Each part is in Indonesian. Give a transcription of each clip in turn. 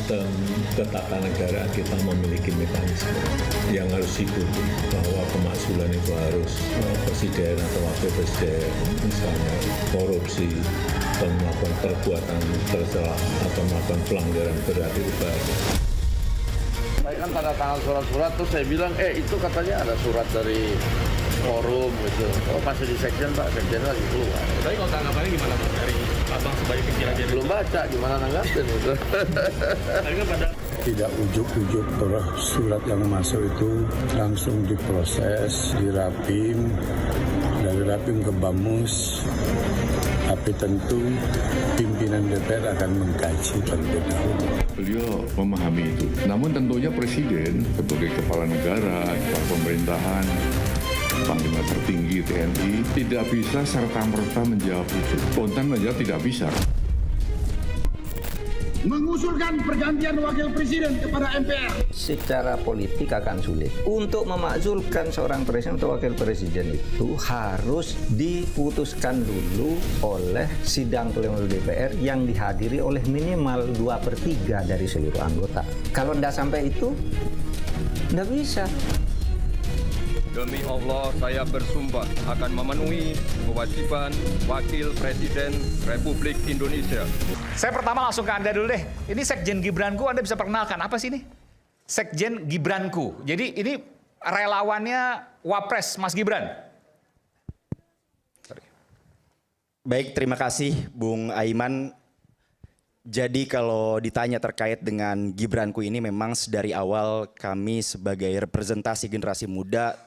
sistem ketatanegaraan kita memiliki mekanisme yang harus diikuti, bahwa pemakzulan itu harus presiden atau wakil presiden misalnya korupsi atau melakukan perbuatan tercela atau melakukan pelanggaran berat itu baik. Saya kan tanda tangan surat-surat, terus saya bilang, itu katanya ada surat dari forum gitu. Oh masih di sekjen Pak, sekjen lagi keluar. Tapi kalau tanggapannya gimana Pak dari Abang sebagai pimpinan jadi? Belum baca, gimana nanggapin gitu. Tapi kan pada tidak ujuk-ujuk terus surat yang masuk itu langsung diproses, dirapim, dari rapim ke Bamus. Tapi tentu pimpinan DPR akan mengkaji terlebih dahulu. Beliau memahami itu. Namun tentunya Presiden sebagai kepala negara, kepala pemerintahan, Panglima tertinggi TNI tidak bisa serta-merta menjawab itu. Spontan menjawab tidak bisa. Mengusulkan pergantian wakil presiden kepada MPR. Secara politik akan sulit. Untuk memakzulkan seorang presiden atau wakil presiden itu harus diputuskan dulu oleh sidang pleno DPR yang dihadiri oleh minimal 2/3 dari seluruh anggota. Kalau tidak sampai itu, tidak bisa. Demi Allah, saya bersumpah akan memenuhi kewajiban Wakil Presiden Republik Indonesia. Saya pertama langsung ke Anda dulu deh. Ini Sekjen Gibranku, Anda bisa perkenalkan. Apa sih ini? Sekjen Gibranku. Jadi ini relawannya Wapres Mas Gibran. Baik, terima kasih Bung Aiman. Jadi kalau ditanya terkait dengan Gibranku ini, memang dari awal kami sebagai representasi generasi muda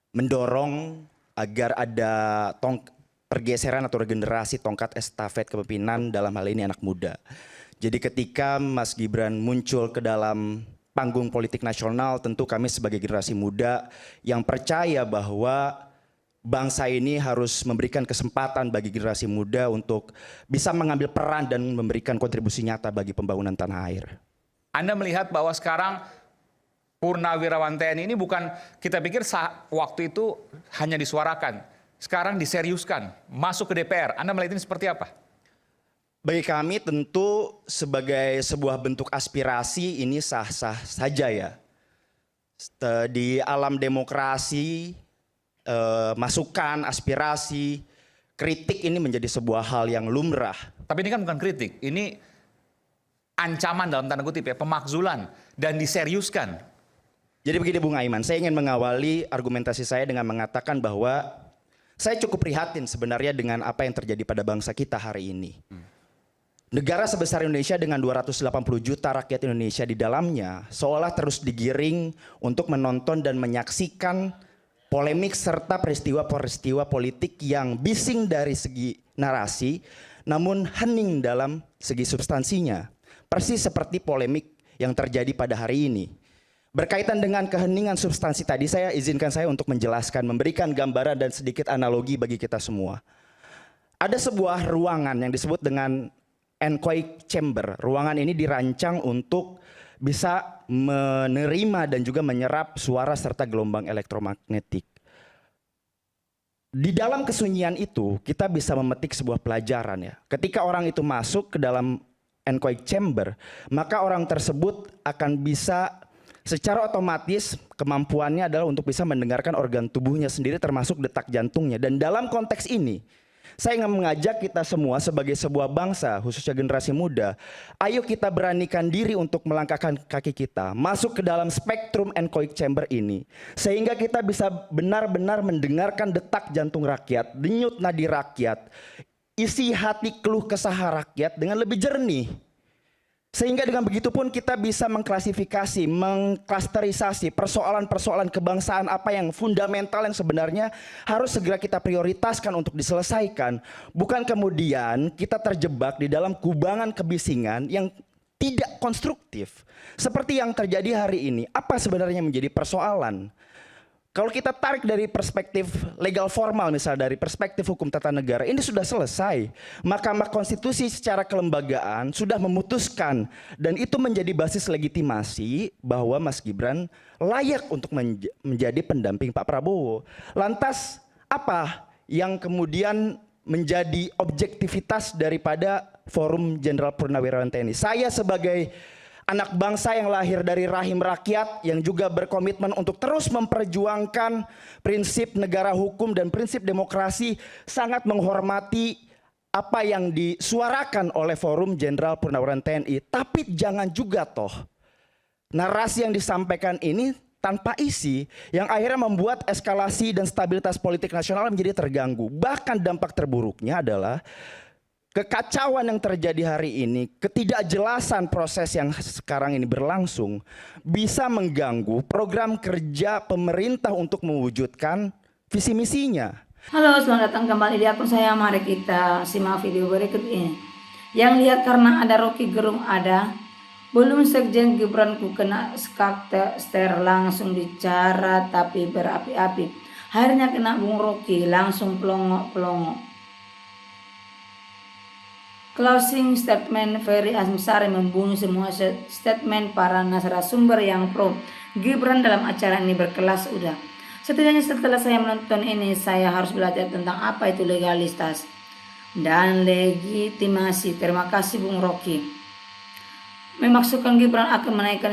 mendorong agar ada pergeseran atau regenerasi tongkat estafet kepemimpinan dalam hal ini anak muda. Jadi ketika Mas Gibran muncul ke dalam panggung politik nasional, tentu kami sebagai generasi muda yang percaya bahwa bangsa ini harus memberikan kesempatan bagi generasi muda untuk bisa mengambil peran dan memberikan kontribusi nyata bagi pembangunan tanah air. Anda melihat bahwa sekarang Purnawirawan TNI ini bukan kita pikir waktu itu hanya disuarakan, sekarang diseriuskan, masuk ke DPR. Anda melihat ini seperti apa? Bagi kami tentu sebagai sebuah bentuk aspirasi ini sah-sah saja ya. Di alam demokrasi, masukan, aspirasi, kritik ini menjadi sebuah hal yang lumrah. Tapi ini kan bukan kritik, ini ancaman dalam tanda kutip ya, pemakzulan dan diseriuskan. Jadi begini Bung Aiman, saya ingin mengawali argumentasi saya dengan mengatakan bahwa saya cukup prihatin sebenarnya dengan apa yang terjadi pada bangsa kita hari ini. Negara sebesar Indonesia dengan 280 juta rakyat Indonesia di dalamnya seolah terus digiring untuk menonton dan menyaksikan polemik serta peristiwa-peristiwa politik yang bising dari segi narasi namun hening dalam segi substansinya. Persis seperti polemik yang terjadi pada hari ini. Berkaitan dengan keheningan substansi tadi, saya izinkan saya untuk menjelaskan, memberikan gambaran dan sedikit analogi bagi kita semua. Ada sebuah ruangan yang disebut dengan anechoic chamber. Ruangan ini dirancang untuk bisa menerima dan juga menyerap suara serta gelombang elektromagnetik. Di dalam kesunyian itu, kita bisa memetik sebuah pelajaran ya. Ketika orang itu masuk ke dalam anechoic chamber, maka orang tersebut akan bisa secara otomatis kemampuannya adalah untuk bisa mendengarkan organ tubuhnya sendiri termasuk detak jantungnya. Dan dalam konteks ini, saya ingin mengajak kita semua sebagai sebuah bangsa, khususnya generasi muda, ayo kita beranikan diri untuk melangkahkan kaki kita masuk ke dalam spektrum anechoic chamber ini. Sehingga kita bisa benar-benar mendengarkan detak jantung rakyat, denyut nadi rakyat, isi hati keluh kesah rakyat dengan lebih jernih. Sehingga dengan begitu pun kita bisa mengklasifikasi, mengklasterisasi persoalan-persoalan kebangsaan apa yang fundamental yang sebenarnya harus segera kita prioritaskan untuk diselesaikan. Bukan kemudian kita terjebak di dalam kubangan kebisingan yang tidak konstruktif. Seperti yang terjadi hari ini, apa sebenarnya menjadi persoalan? Kalau kita tarik dari perspektif legal formal, misalnya dari perspektif hukum tata negara, ini sudah selesai. Mahkamah Konstitusi secara kelembagaan sudah memutuskan dan itu menjadi basis legitimasi bahwa Mas Gibran layak untuk menjadi pendamping Pak Prabowo. Lantas apa yang kemudian menjadi objektivitas daripada Forum Jenderal Purnawirawan TNI? Saya sebagai anak bangsa yang lahir dari rahim rakyat yang juga berkomitmen untuk terus memperjuangkan prinsip negara hukum dan prinsip demokrasi, sangat menghormati apa yang disuarakan oleh Forum Jenderal Purnawirawan TNI. Tapi jangan juga toh narasi yang disampaikan ini tanpa isi yang akhirnya membuat eskalasi dan stabilitas politik nasional menjadi terganggu. Bahkan dampak terburuknya adalah kekacauan yang terjadi hari ini, ketidakjelasan proses yang sekarang ini berlangsung bisa mengganggu program kerja pemerintah untuk mewujudkan visi misinya. Halo, selamat datang kembali di akun saya. Mari kita simak video berikut ini. Yang lihat karena ada Rocky Gerung ada. Belum Sekjen Gibran ku kena skakter langsung bicara tapi berapi-api. Akhirnya kena Bung Rocky langsung pelongok-pelongok. Closing statement Ferry Amsari membunuh semua statement para narasumber yang pro Gibran dalam acara ini berkelas udah. Setidaknya setelah saya menonton ini, saya harus belajar tentang apa itu legalitas dan legitimasi. Terima kasih Bung Rocky. Memaksudkan Gibran akan menaikkan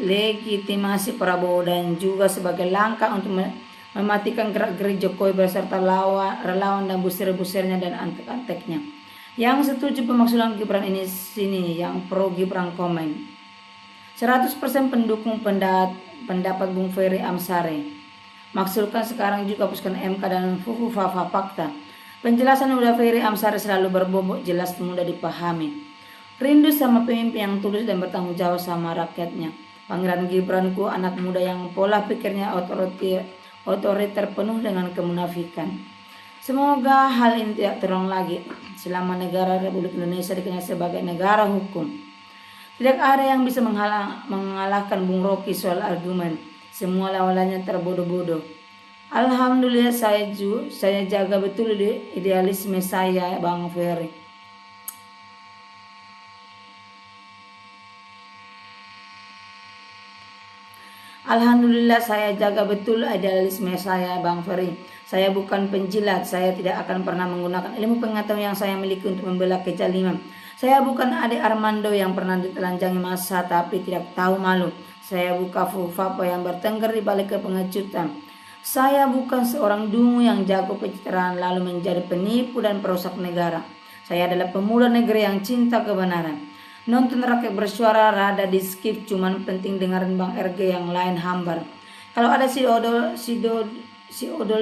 legitimasi Prabowo dan juga sebagai langkah untuk mematikan gerak-gerik Jokowi beserta relawan dan busir-busirnya dan antek-anteknya. Yang setuju pemaksulan Gibran ini sini, yang pro Gibran komen. 100% pendukung pendapat Bung Ferry Amsari. Maksudkan sekarang juga hapuskan MK dan Fafa fakta. Penjelasan udah Ferry Amsari selalu berbobot, jelas mudah dipahami. Rindu sama pemimpin yang tulus dan bertanggung jawab sama rakyatnya. Pangeran Gibran ku anak muda yang pola pikirnya otoriter penuh dengan kemunafikan. Semoga hal ini tidak terulang lagi selama negara Republik Indonesia dikenal sebagai negara hukum. Tidak ada yang bisa mengalahkan Bung Rocky soal argumen. Semua lawannya terbodoh-bodoh. Alhamdulillah saya jaga betul idealisme saya Bang Ferry. Alhamdulillah saya jaga betul idealisme saya Bang Ferry. Saya bukan penjilat, saya tidak akan pernah menggunakan ilmu pengetahuan yang saya miliki untuk membela kezaliman. Saya bukan adik Armando yang pernah ditelanjangi massa tapi tidak tahu malu. Saya bukan Fufapo yang bertengger di balik kepengecutan. Saya bukan seorang dungu yang jago pencitraan lalu menjadi penipu dan perusak negara. Saya adalah pemuda negeri yang cinta kebenaran. Nonton rakyat bersuara rada di skip, cuman penting dengerin Bang RG yang lain hambar. Kalau ada si odol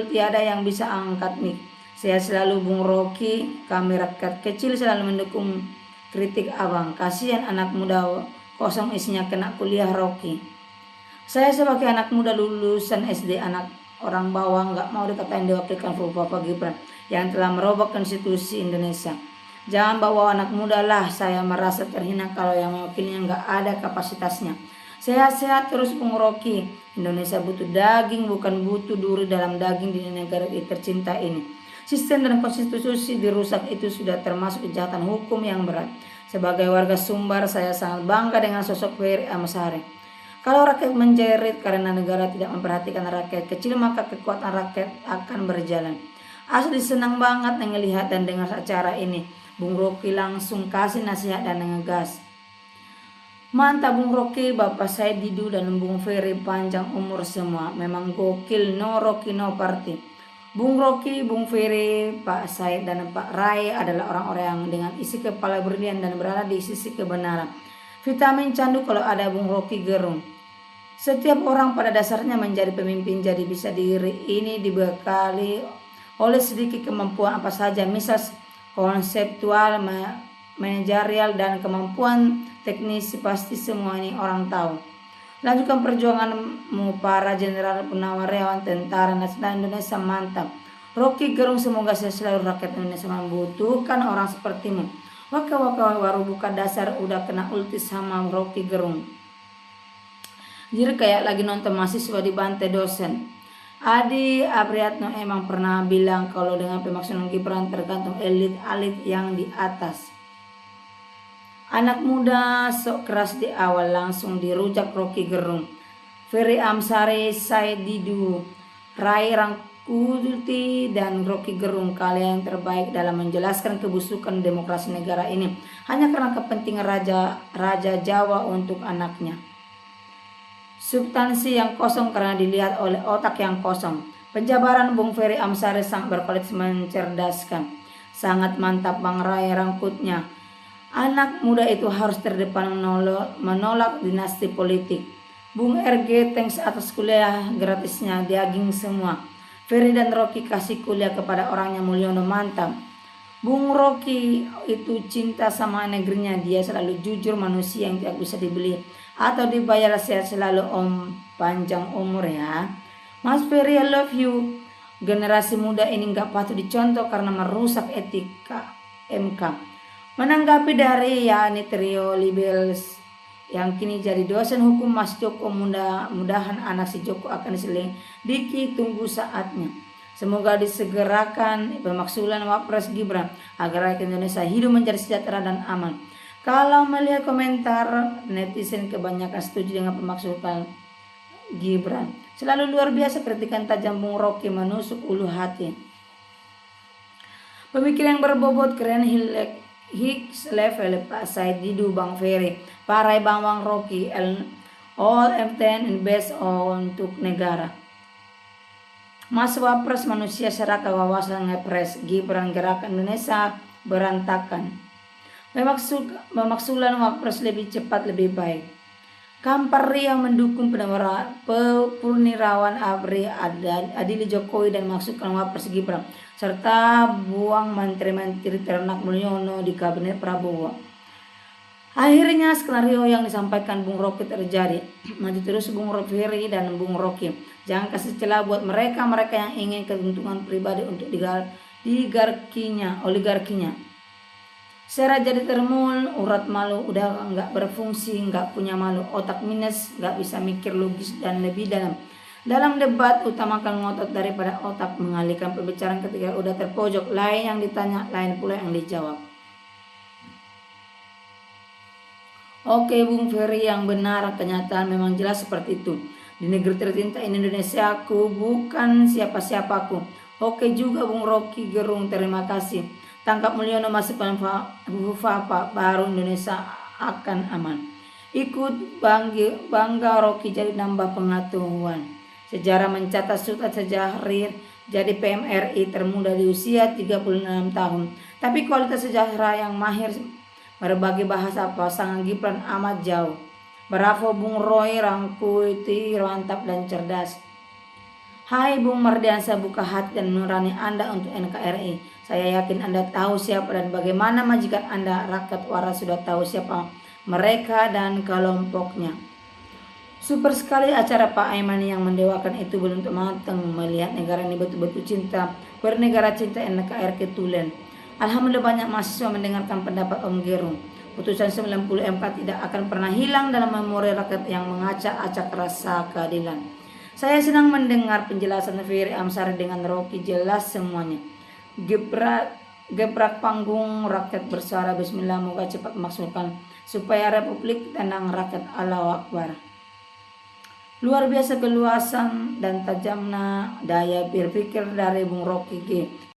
tiada yang bisa angkat mic. Saya selalu Bung Rocky, kami rakyat kecil selalu mendukung kritik abang. Kasihan anak muda kosong isinya kena kuliah Rocky. Saya sebagai anak muda lulusan SD anak orang bawah nggak mau dikatain diwakilkan Bapak Gibran yang telah merubah konstitusi Indonesia. Jangan bawa anak muda lah, saya merasa terhina kalau yang mewakilnya nggak ada kapasitasnya. Sehat-sehat terus Bung Rocky. Indonesia butuh daging, bukan butuh duri dalam daging di negara tercinta ini. Sistem dan konstitusi dirusak itu sudah termasuk kejahatan hukum yang berat. Sebagai warga Sumbar, saya sangat bangga dengan sosok Ferry Amsari. Kalau rakyat menjerit karena negara tidak memperhatikan rakyat kecil, maka kekuatan rakyat akan berjalan. Asli senang banget ngelihat dan dengar acara ini. Bung Rocky langsung kasih nasihat dan ngegas. Mantap Bung Rocky, Bapak saya Didu dan Bung Ferry panjang umur semua. Memang gokil, no Rocky no party. Bung Rocky, Bung Ferry, Pak Said dan Pak Rai adalah orang-orang yang dengan isi kepala brilian dan berada di sisi kebenaran. Vitamin candu kalau ada Bung Rocky Gerung. Setiap orang pada dasarnya menjadi pemimpin, jadi bisa diri ini dibekali oleh sedikit kemampuan apa saja, misal konseptual, manajerial, dan kemampuan teknis pasti semua ini orang tahu. Lanjutkan perjuanganmu para jenderal Purnawirawan Tentara Nasional Indonesia, mantap. Rocky Gerung, semoga selalu rakyat Indonesia membutuhkan orang sepertimu. Waka baru buka dasar udah kena ulti sama Rocky Gerung. Jadi kayak lagi nonton mahasiswa dibantai dosen. Adi Apriatno emang pernah bilang kalau dengan pemaksulan Gibran tergantung elit-elit yang di atas. Anak muda sok keras di awal langsung dirujak Rocky Gerung. Ferry Amsari, Said Didu, Rai Kudulti dan Rocky Gerung, kalian yang terbaik dalam menjelaskan kebusukan demokrasi negara ini hanya karena kepentingan Raja Jawa untuk anaknya. Substansi yang kosong karena dilihat oleh otak yang kosong. Penjabaran Bung Ferry Amsari sangat berkualitas mencerdaskan. Sangat mantap Bang Ray rangkutnya. Anak muda itu harus terdepan menolak dinasti politik. Bung RG thanks atas kuliah gratisnya, daging semua. Ferry dan Rocky kasih kuliah kepada orangnya Mulyono, mantap. Bung Rocky itu cinta sama negerinya, dia selalu jujur, manusia yang tidak bisa dibeli atau dibayar, sehat selalu om, panjang umur ya. Mas Ferry, I love you. Generasi muda ini nggak patut dicontoh karena merusak etika MK. Menanggapi dari yakni trio Libels yang kini jadi dosen hukum Mas Joko, mudah-mudahan anak si Joko akan diselidiki, tunggu saatnya. Semoga disegerakan pemaksulan Wapres Gibran agar rakyat Indonesia hidup menjadi sejahtera dan aman. Kalau melihat komentar netizen kebanyakan setuju dengan pemaksulan Gibran. Selalu luar biasa kritikan tajam Bung Rocky, menusuk ulu hati. Pemikiran yang berbobot keren Higgs level Pak Said Didu, Bang Ferry, Parai Bang Rocky, all M10 and best untuk negara. Mas Wapres manusia serakah wawasan ngepres, Gibran gerakan Indonesia berantakan. Pemaksulan Wapres lebih cepat lebih baik. Kampar Riau mendukung Purnirawan Abri adili Jokowi dan maksudkan Wapres Gibran serta buang menteri-menteri ternak Mulyono di kabinet Prabowo. Akhirnya skenario yang disampaikan Bung Rocky terjadi. Maju terus Bung Ferry dan Bung Rocky. Jangan kasih celah buat mereka yang ingin keuntungan pribadi untuk oligarkinya. Sera jadi termul, urat malu udah nggak berfungsi, nggak punya malu, otak minus, nggak bisa mikir logis dan lebih dalam. Dalam debat utamakan ngotot daripada otak, mengalihkan pembicaraan ketika udah terpojok, lain yang ditanya, lain pula yang dijawab. Oke Bung Ferry, yang benar, kenyataan memang jelas seperti itu. Di negeri tercinta Indonesia aku bukan siapa-siapaku. Oke juga Bung Rocky Gerung, terima kasih. Tangkap Mulyono masih Pak, baru Indonesia akan aman. Ikut bangga Rocky jadi nambah pengetahuan. Sejarah mencatat Sultan Syahrir jadi PMRI termuda di usia 36 tahun. Tapi kualitas sejarah yang mahir berbagi bahasa pasangan Gibran amat jauh. Bravo Bung Roy, rangkuti, mantap dan cerdas. Hai Bung Mardiansyah, buka hati dan nurani Anda untuk NKRI. Saya yakin Anda tahu siapa dan bagaimana majikan Anda. Rakyat waras sudah tahu siapa mereka dan kelompoknya. Super sekali acara Pak Aiman yang mendewakan itu belum matang. Melihat negara ini betul-betul cinta, bernegara cinta NKRI Tulen. Alhamdulillah banyak mahasiswa mendengarkan pendapat Om Gerung. Putusan 90 MK tidak akan pernah hilang dalam memori rakyat yang mengacak-acak rasa keadilan. Saya senang mendengar penjelasan Ferry Amsari dengan Rocky, jelas semuanya. Gebrak panggung rakyat bersuara, bismillah, moga cepat maksudkan supaya Republik tenang rakyat, Allahu Akbar. Luar biasa keluasan dan tajamnya daya berpikir dari Bung Rocky G.